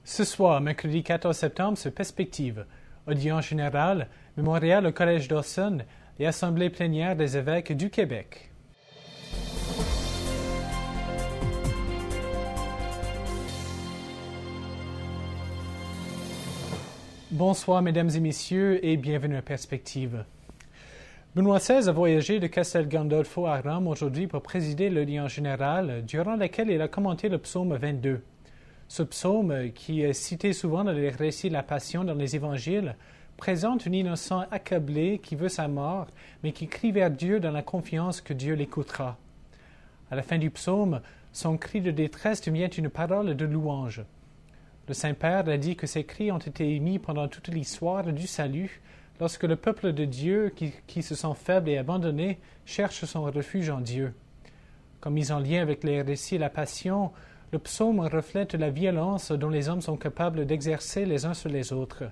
Ce soir, mercredi 14 septembre, sur Perspective, audience générale, mémorial au Collège Dawson et assemblée plénière des évêques du Québec. Bonsoir, mesdames et messieurs, et bienvenue à Perspective. Benoît XVI a voyagé de Castel Gandolfo à Rome aujourd'hui pour présider l'audience générale, durant laquelle il a commenté le psaume 22. Ce psaume, qui est cité souvent dans les récits de la Passion dans les Évangiles, présente un innocent accablé qui veut sa mort, mais qui crie vers Dieu dans la confiance que Dieu l'écoutera. À la fin du psaume, son cri de détresse devient une parole de louange. Le Saint-Père a dit que ces cris ont été émis pendant toute l'histoire du salut, lorsque le peuple de Dieu, qui se sent faible et abandonné, cherche son refuge en Dieu. Comme mis en lien avec les récits de la Passion, le psaume reflète la violence dont les hommes sont capables d'exercer les uns sur les autres.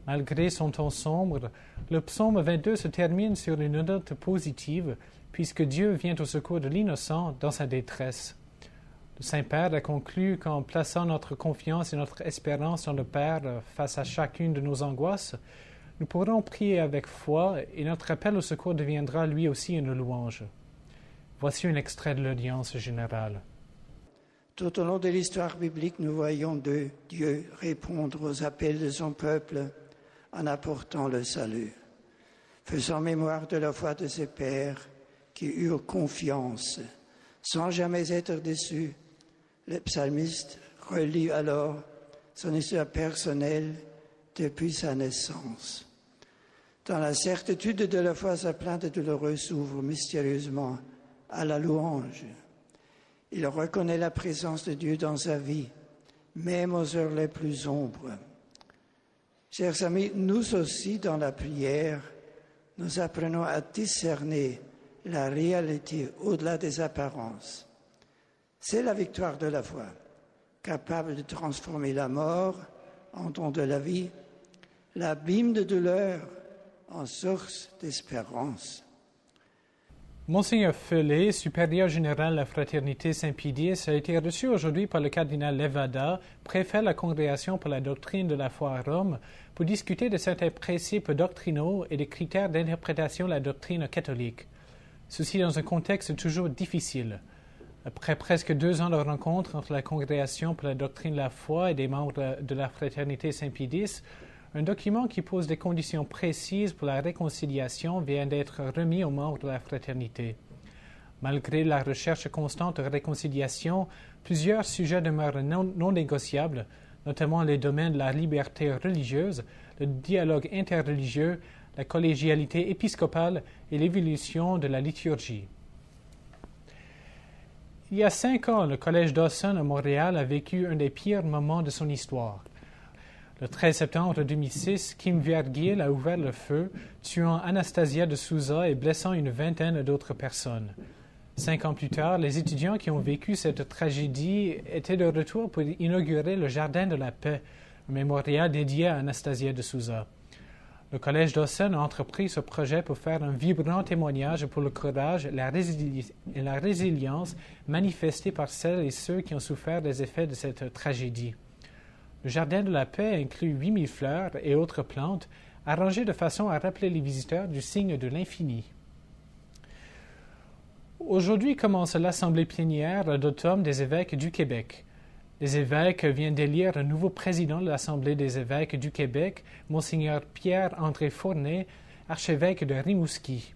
Malgré son ton sombre, le psaume 22 se termine sur une note positive, puisque Dieu vient au secours de l'innocent dans sa détresse. Le Saint-Père a conclu qu'en plaçant notre confiance et notre espérance dans le Père face à chacune de nos angoisses, nous pourrons prier avec foi et notre appel au secours deviendra lui aussi une louange. Voici un extrait de l'audience générale. Tout au long de l'histoire biblique, nous voyons Dieu répondre aux appels de son peuple en apportant le salut, faisant mémoire de la foi de ses pères qui eurent confiance, sans jamais être déçus. Le psalmiste relit alors son histoire personnelle depuis sa naissance. Dans la certitude de la foi, sa plainte douloureuse s'ouvre mystérieusement à la louange. Il reconnaît la présence de Dieu dans sa vie, même aux heures les plus sombres. Chers amis, nous aussi, dans la prière, nous apprenons à discerner la réalité au-delà des apparences. C'est la victoire de la foi, capable de transformer la mort en don de la vie, l'abîme de douleur en source d'espérance. Monseigneur Feulé, supérieur général de la Fraternité Saint-Pédis, a été reçu aujourd'hui par le cardinal Levada, préfet de la Congrégation pour la doctrine de la foi à Rome, pour discuter de certains principes doctrinaux et des critères d'interprétation de la doctrine catholique. Ceci dans un contexte toujours difficile. Après presque 2 ans de rencontres entre la Congrégation pour la doctrine de la foi et des membres de la Fraternité Saint-Pédis, un document qui pose des conditions précises pour la réconciliation vient d'être remis aux membres de la fraternité. Malgré la recherche constante de réconciliation, plusieurs sujets demeurent non négociables, notamment les domaines de la liberté religieuse, le dialogue interreligieux, la collégialité épiscopale et l'évolution de la liturgie. Il y a 5 ans, le Collège Dawson à Montréal a vécu un des pires moments de son histoire. Le 13 septembre 2006, Kim Vergil a ouvert le feu, tuant Anastasia de Souza et blessant une vingtaine d'autres personnes. 5 ans plus tard, les étudiants qui ont vécu cette tragédie étaient de retour pour inaugurer le Jardin de la Paix, un mémorial dédié à Anastasia de Souza. Le Collège Dawson a entrepris ce projet pour faire un vibrant témoignage pour le courage et la résilience manifestée par celles et ceux qui ont souffert des effets de cette tragédie. Le Jardin de la Paix inclut 8000 fleurs et autres plantes, arrangées de façon à rappeler les visiteurs du signe de l'infini. Aujourd'hui commence l'Assemblée plénière d'automne des évêques du Québec. Les évêques viennent d'élire un nouveau président de l'Assemblée des évêques du Québec, Monseigneur Pierre-André Fournier, archevêque de Rimouski.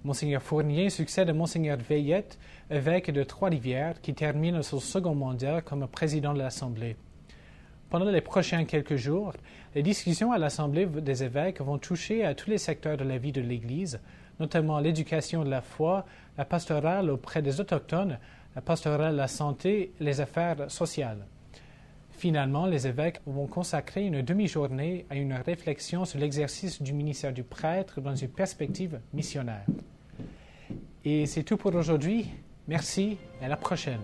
Monseigneur Fournier succède à Monseigneur Veillette, évêque de Trois-Rivières, qui termine son second mandat comme président de l'Assemblée. Pendant les prochains quelques jours, les discussions à l'Assemblée des évêques vont toucher à tous les secteurs de la vie de l'Église, notamment l'éducation de la foi, la pastorale auprès des Autochtones, la pastorale de la santé et les affaires sociales. Finalement, les évêques vont consacrer une demi-journée à une réflexion sur l'exercice du ministère du prêtre dans une perspective missionnaire. Et c'est tout pour aujourd'hui. Merci et à la prochaine.